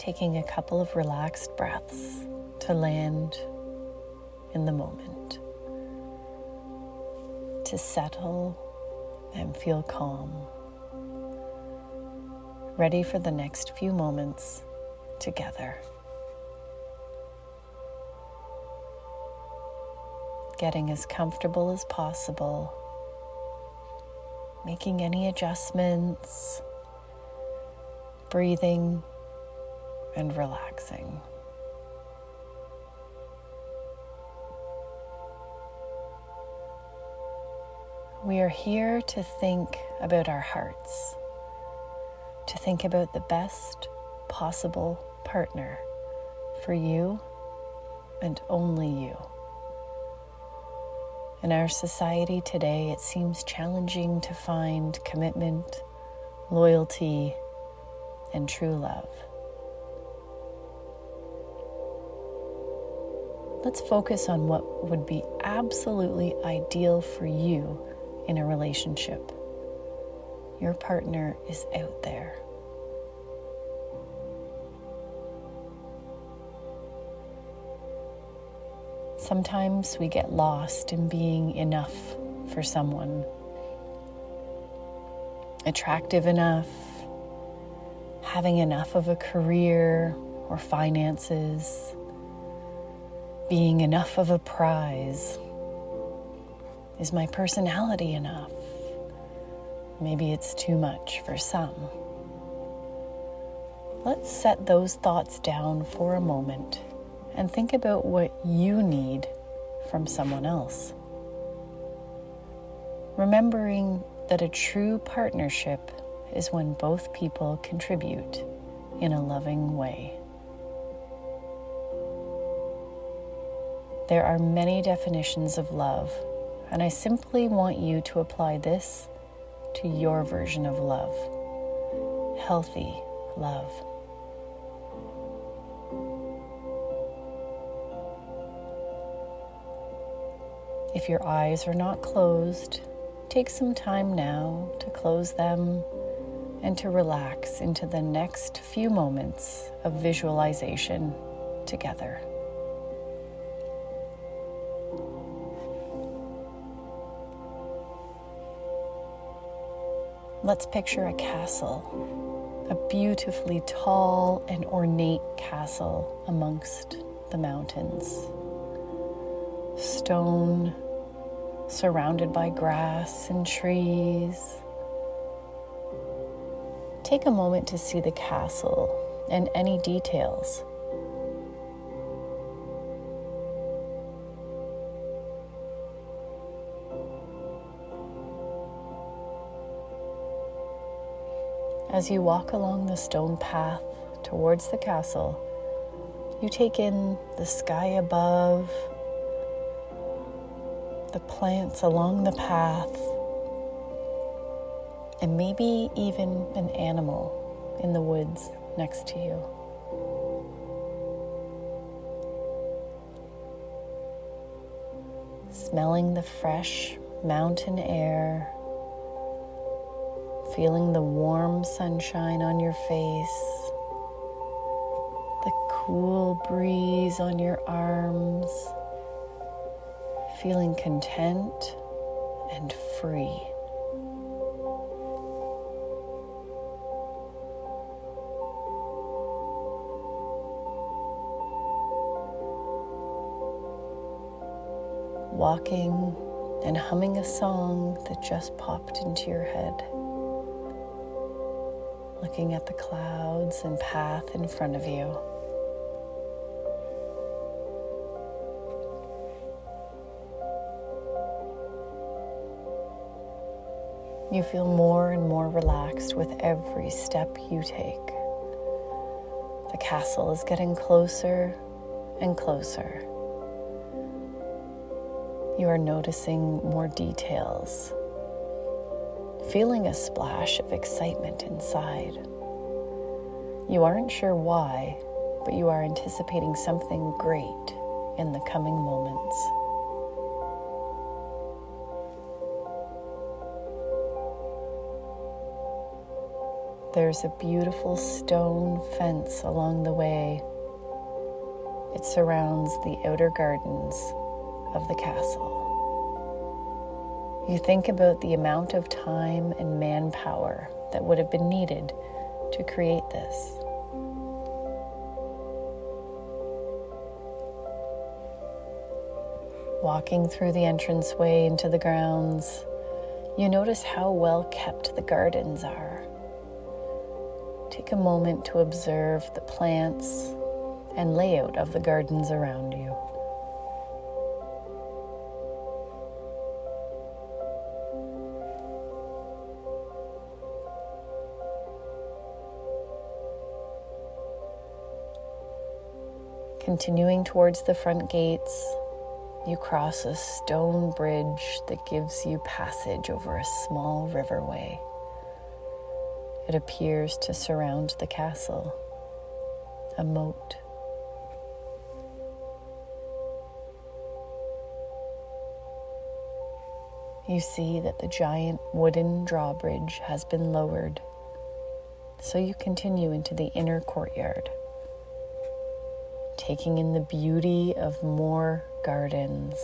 taking a couple of relaxed breaths to land in the moment, to settle and feel calm, ready for the next few moments together. Getting as comfortable as possible, making any adjustments, breathing and relaxing. We are here to think about our hearts, to think about the best possible partner for you and only you. In our society today, it seems challenging to find commitment, loyalty, and true love. Let's focus on what would be absolutely ideal for you in a relationship. Your partner is out there. Sometimes we get lost in being enough for someone. Attractive enough, having enough of a career or finances, being enough of a prize. Is my personality enough? Maybe it's too much for some. Let's set those thoughts down for a moment and think about what you need from someone else. Remembering that a true partnership is when both people contribute in a loving way. There are many definitions of love, and I simply want you to apply this to your version of love. Healthy love. If your eyes are not closed, take some time now to close them and to relax into the next few moments of visualization together. Let's picture a castle, a beautifully tall and ornate castle amongst the mountains. Stone, surrounded by grass and trees. Take a moment to see the castle and any details. As you walk along the stone path towards the castle, you take in the sky above, the plants along the path, and maybe even an animal in the woods next to you. Smelling the fresh mountain air, feeling the warm sunshine on your face, the cool breeze on your arms, feeling content and free. Walking and humming a song that just popped into your head. Looking at the clouds and path in front of you. You feel more and more relaxed with every step you take. The castle is getting closer and closer. You are noticing more details, feeling a splash of excitement inside. You aren't sure why, but you are anticipating something great in the coming moments. There's a beautiful stone fence along the way. It surrounds the outer gardens of the castle. You think about the amount of time and manpower that would have been needed to create this. Walking through the entranceway into the grounds, you notice how well kept the gardens are. Take a moment to observe the plants and layout of the gardens around you. Continuing towards the front gates, you cross a stone bridge that gives you passage over a small riverway. It appears to surround the castle, a moat. You see that the giant wooden drawbridge has been lowered, so you continue into the inner courtyard, taking in the beauty of more gardens,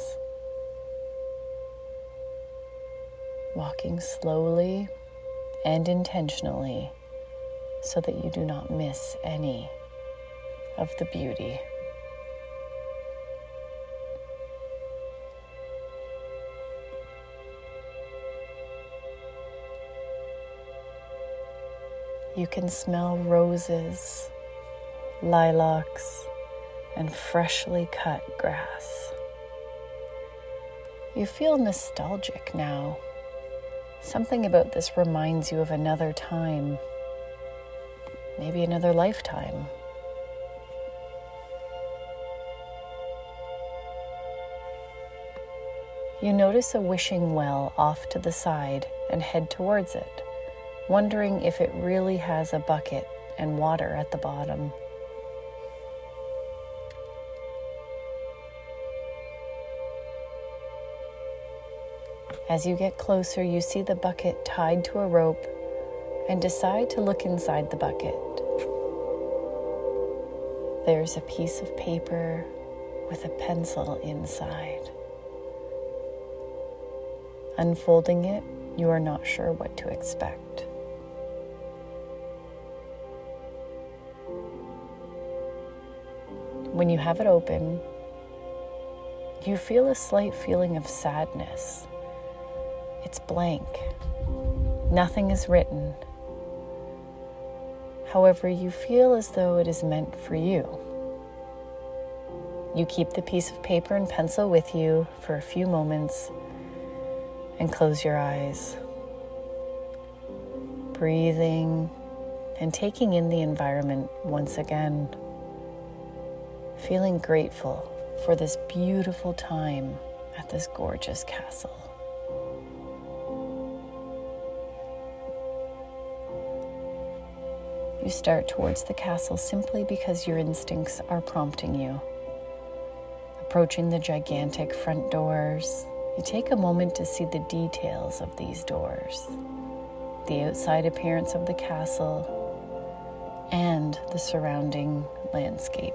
walking slowly and intentionally so that you do not miss any of the beauty. You can smell roses, lilacs, and freshly cut grass. You feel nostalgic now. Something about this reminds you of another time, maybe another lifetime. You notice a wishing well off to the side and head towards it, wondering if it really has a bucket and water at the bottom. As you get closer, you see the bucket tied to a rope and decide to look inside the bucket. There's a piece of paper with a pencil inside. Unfolding it, you are not sure what to expect. When you have it open, you feel a slight feeling of sadness. It's blank. Nothing is written. However, you feel as though it is meant for you. You keep the piece of paper and pencil with you for a few moments and close your eyes, breathing and taking in the environment once again, feeling grateful for this beautiful time at this gorgeous castle. You start towards the castle simply because your instincts are prompting you. Approaching the gigantic front doors, you take a moment to see the details of these doors, the outside appearance of the castle, and the surrounding landscape.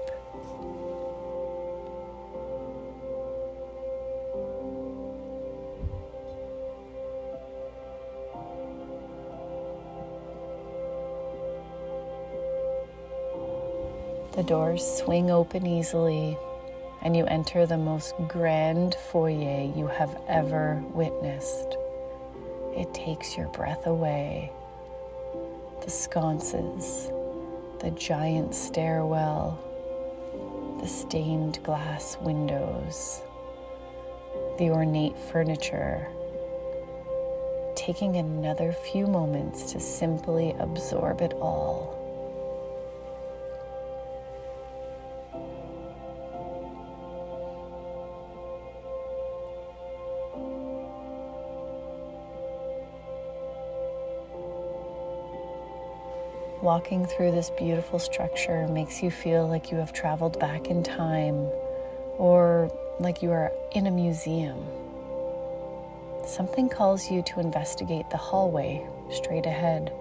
The doors swing open easily, and you enter the most grand foyer you have ever witnessed. It takes your breath away. The sconces, the giant stairwell, the stained glass windows, the ornate furniture. Taking another few moments to simply absorb it all. Walking through this beautiful structure makes you feel like you have traveled back in time, or like you are in a museum. Something calls you to investigate the hallway straight ahead.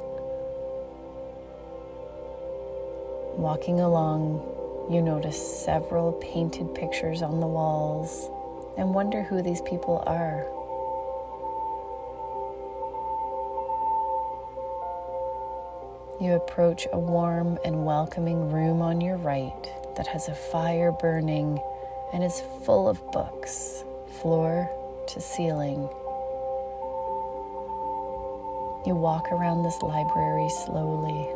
Walking along, you notice several painted pictures on the walls and wonder who these people are. You approach a warm and welcoming room on your right that has a fire burning and is full of books, floor to ceiling. You walk around this library slowly,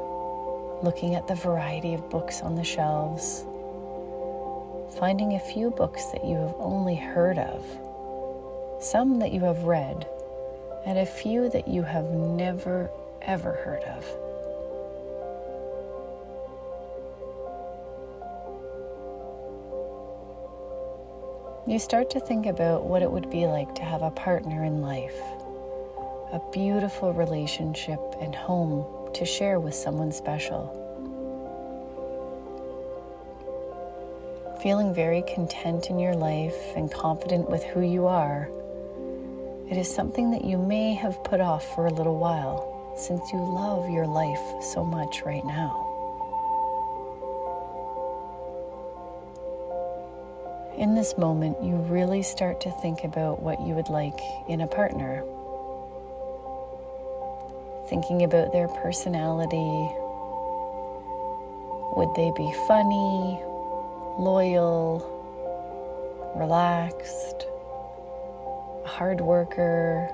looking at the variety of books on the shelves, finding a few books that you have only heard of, some that you have read, and a few that you have never, ever heard of. You start to think about what it would be like to have a partner in life, a beautiful relationship and home to share with someone special. Feeling very content in your life and confident with who you are, it is something that you may have put off for a little while since you love your life so much right now. In this moment, you really start to think about what you would like in a partner. Thinking about their personality. Would they be funny, loyal, relaxed, a hard worker?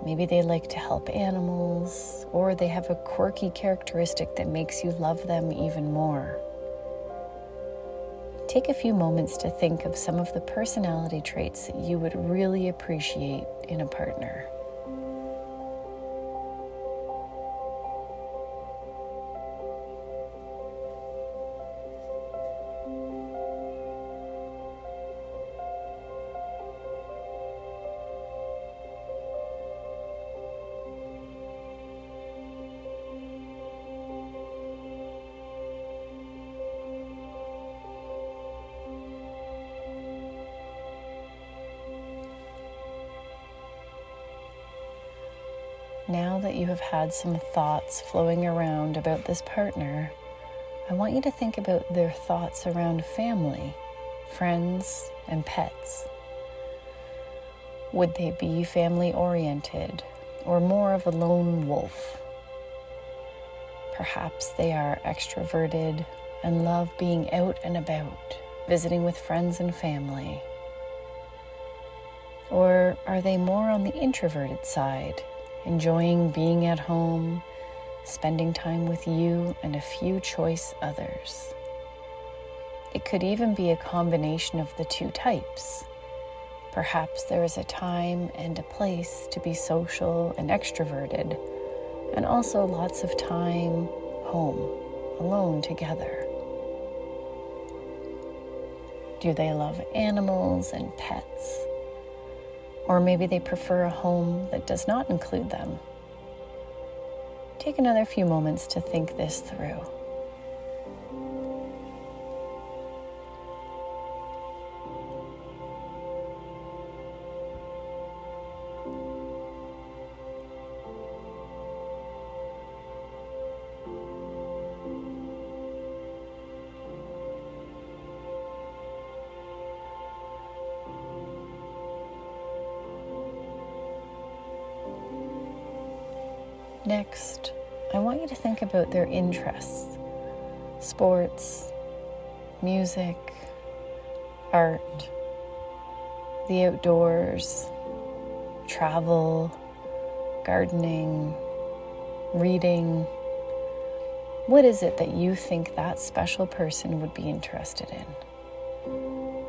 Maybe they like to help animals, or they have a quirky characteristic that makes you love them even more. Take a few moments to think of some of the personality traits that you would really appreciate in a partner. Now that you have had some thoughts flowing around about this partner, I want you to think about their thoughts around family, friends, and pets. Would they be family-oriented or more of a lone wolf? Perhaps they are extroverted and love being out and about, visiting with friends and family. Or are they more on the introverted side, enjoying being at home, spending time with you and a few choice others? It could even be a combination of the two types. Perhaps there is a time and a place to be social and extroverted, and also lots of time home, alone together. Do they love animals and pets? Or maybe they prefer a home that does not include them. Take another few moments to think this through. Next, I want you to think about their interests: sports, music, art, the outdoors, travel, gardening, reading. What is it that you think that special person would be interested in?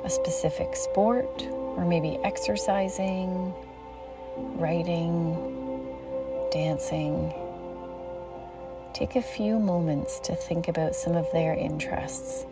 A specific sport, or maybe exercising, writing, dancing. Take a few moments to think about some of their interests.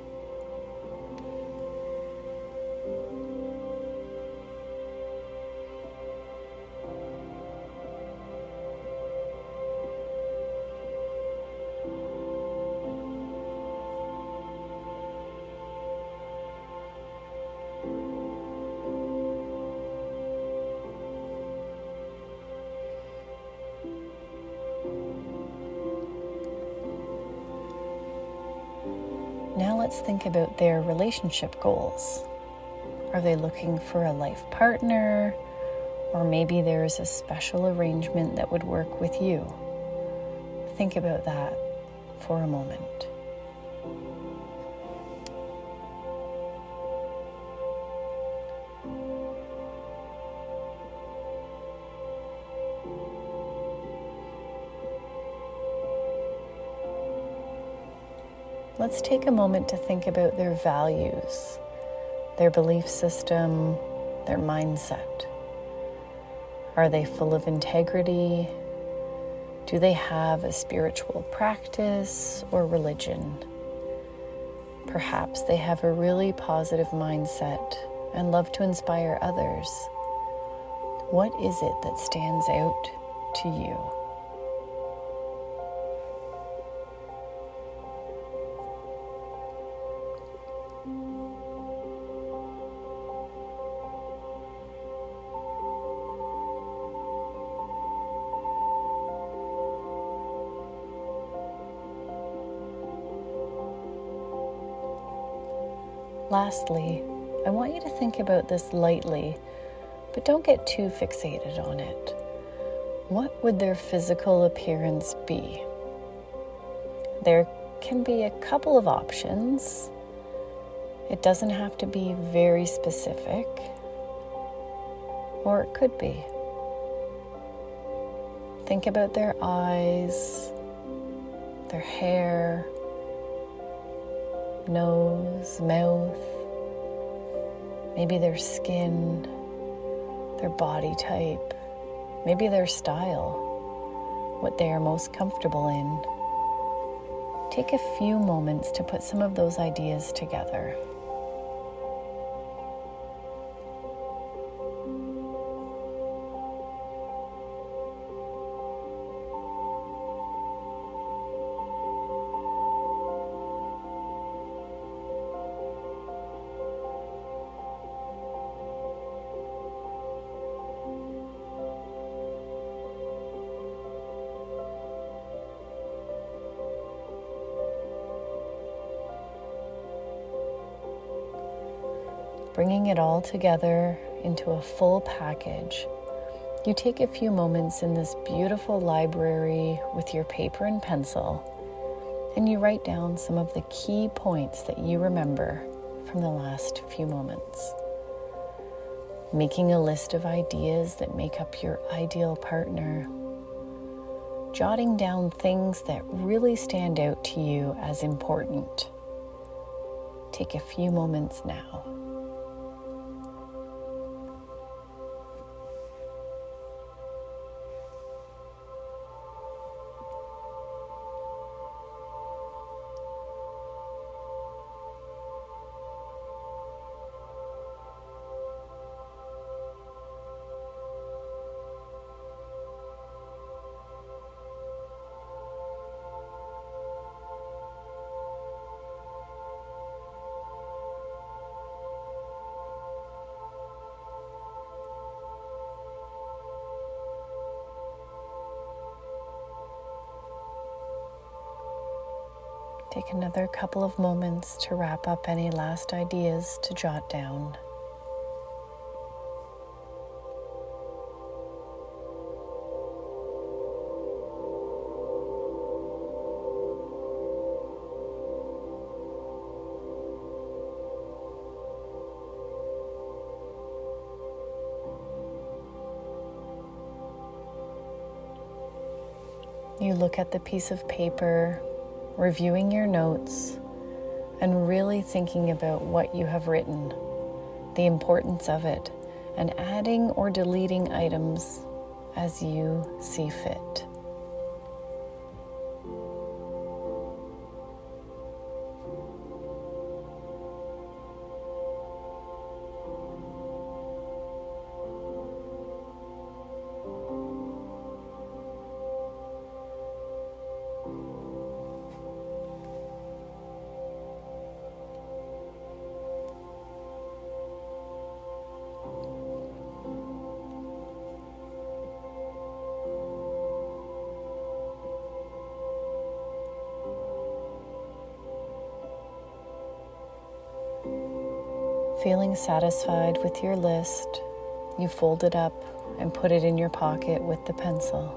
let's think about their relationship goals. Are they looking for a life partner? Or maybe there's a special arrangement that would work with you. Think about that for a moment. Let's take a moment to think about their values, their belief system, their mindset. Are they full of integrity? Do they have a spiritual practice or religion? Perhaps they have a really positive mindset and love to inspire others. What is it that stands out to you? Lastly, I want you to think about this lightly, but don't get too fixated on it. What would their physical appearance be? There can be a couple of options. It doesn't have to be very specific, or it could be. Think about their eyes, their hair, nose, mouth, maybe their skin, their body type, maybe their style, what they are most comfortable in. Take a few moments to put some of those ideas together. Bringing it all together into a full package, you take a few moments in this beautiful library with your paper and pencil, and you write down some of the key points that you remember from the last few moments. Making a list of ideas that make up your ideal partner. Jotting down things that really stand out to you as important. Take a few moments now. Take another couple of moments to wrap up any last ideas to jot down. You look at the piece of paper, reviewing your notes, and really thinking about what you have written, the importance of it, and adding or deleting items as you see fit. Feeling satisfied with your list, you fold it up and put it in your pocket with the pencil.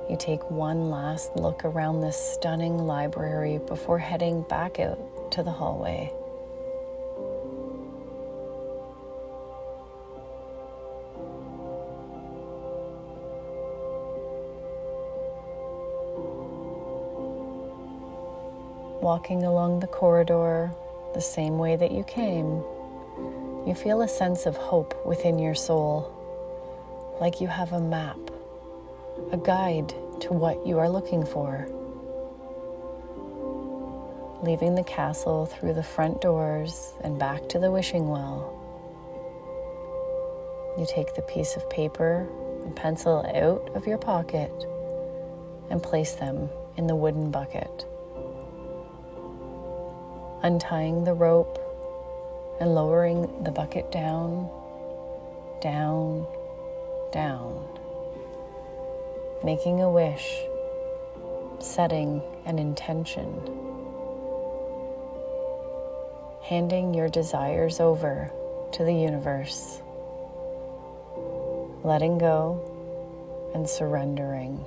You take one last look around this stunning library before heading back out to the hallway. Walking along the corridor the same way that you came, you feel a sense of hope within your soul, like you have a map, a guide to what you are looking for. Leaving the castle through the front doors and back to the wishing well, you take the piece of paper and pencil out of your pocket and place them in the wooden bucket. Untying the rope and lowering the bucket down, down, down. Making a wish, setting an intention. Handing your desires over to the universe. Letting go and surrendering.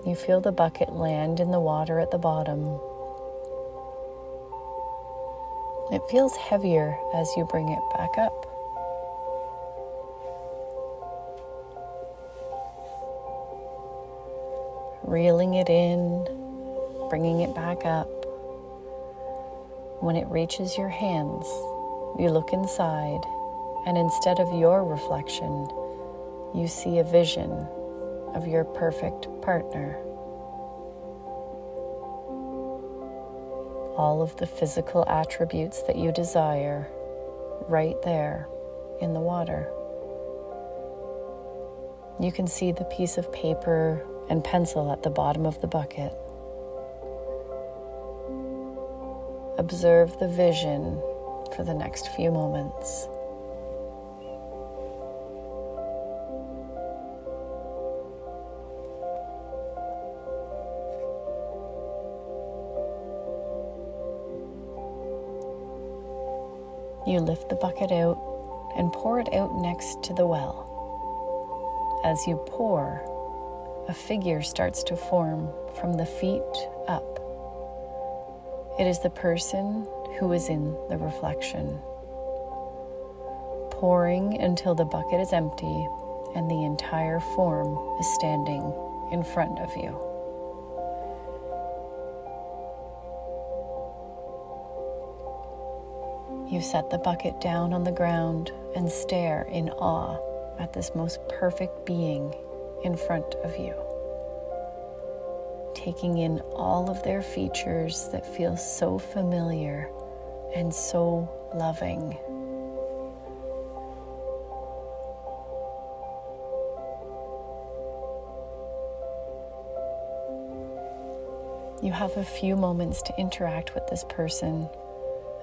You feel the bucket land in the water at the bottom. It feels heavier as you bring it back up. Reeling it in, bringing it back up. When it reaches your hands, you look inside, and instead of your reflection, you see a vision of your perfect partner. All of the physical attributes that you desire right there in the water. You can see the piece of paper and pencil at the bottom of the bucket. Observe the vision for the next few moments. You lift the bucket out and pour it out next to the well. As you pour, a figure starts to form from the feet up. It is the person who is in the reflection. Pouring until the bucket is empty and the entire form is standing in front of you. You set the bucket down on the ground and stare in awe at this most perfect being in front of you, taking in all of their features that feel so familiar and so loving. You have a few moments to interact with this person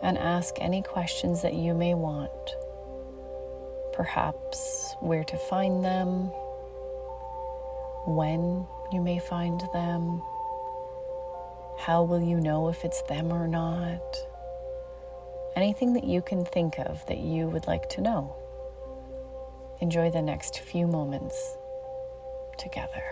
and ask any questions that you may want. Perhaps where to find them, when you may find them, how will you know if it's them or not? Anything that you can think of that you would like to know. Enjoy the next few moments together.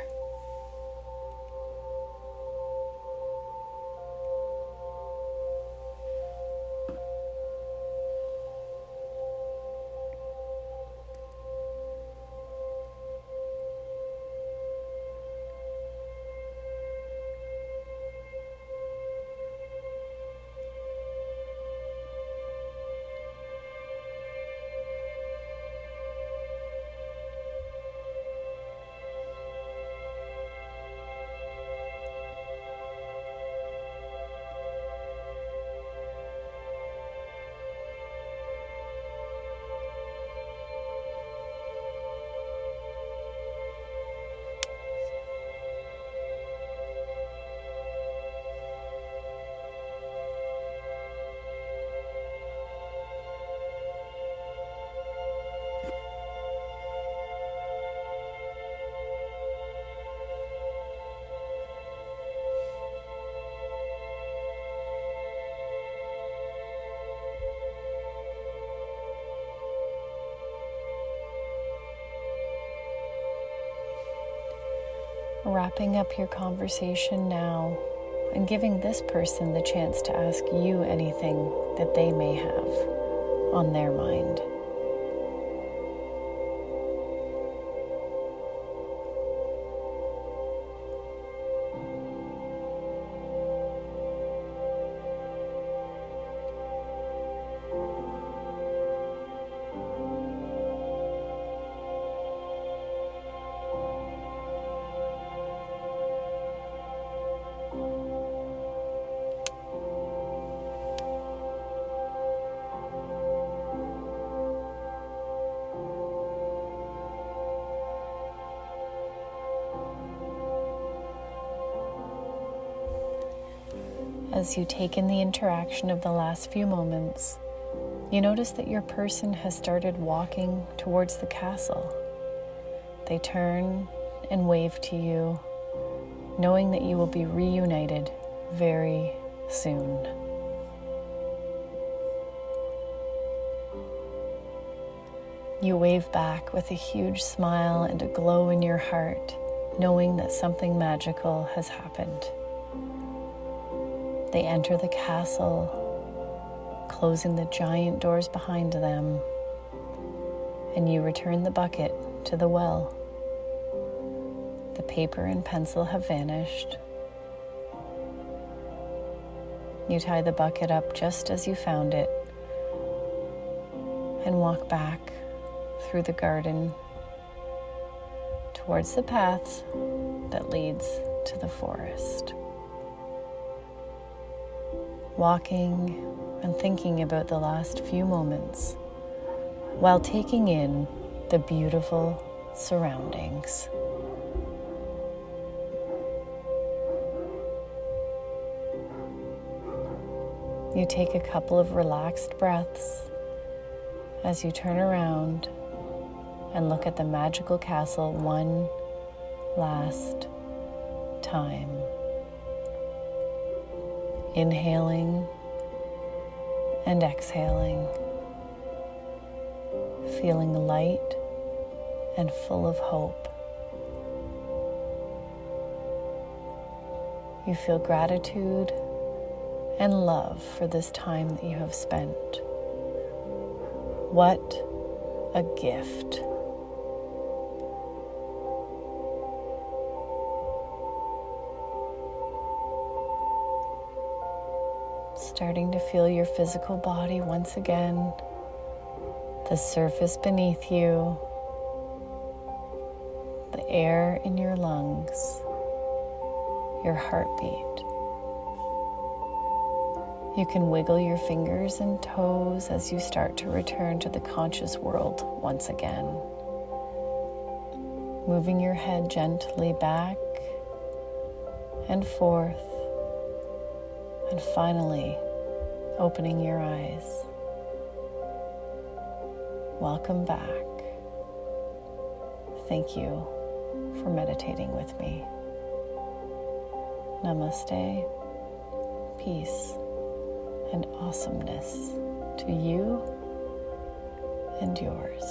Wrapping up your conversation now and giving this person the chance to ask you anything that they may have on their mind. As you take in the interaction of the last few moments, you notice that your person has started walking towards the castle. They turn and wave to you, knowing that you will be reunited very soon. You wave back with a huge smile and a glow in your heart, knowing that something magical has happened. They enter the castle, closing the giant doors behind them, and you return the bucket to the well. The paper and pencil have vanished. You tie the bucket up just as you found it and walk back through the garden towards the path that leads to the forest. Walking and thinking about the last few moments while taking in the beautiful surroundings. You take a couple of relaxed breaths as you turn around and look at the magical castle one last time. Inhaling and exhaling, feeling light and full of hope. You feel gratitude and love for this time that you have spent. What a gift. Starting to feel your physical body once again, the surface beneath you, the air in your lungs, your heartbeat. You can wiggle your fingers and toes as you start to return to the conscious world once again. Moving your head gently back and forth, and finally opening your eyes. Welcome back. Thank you for meditating with me. Namaste, peace, and awesomeness to you and yours.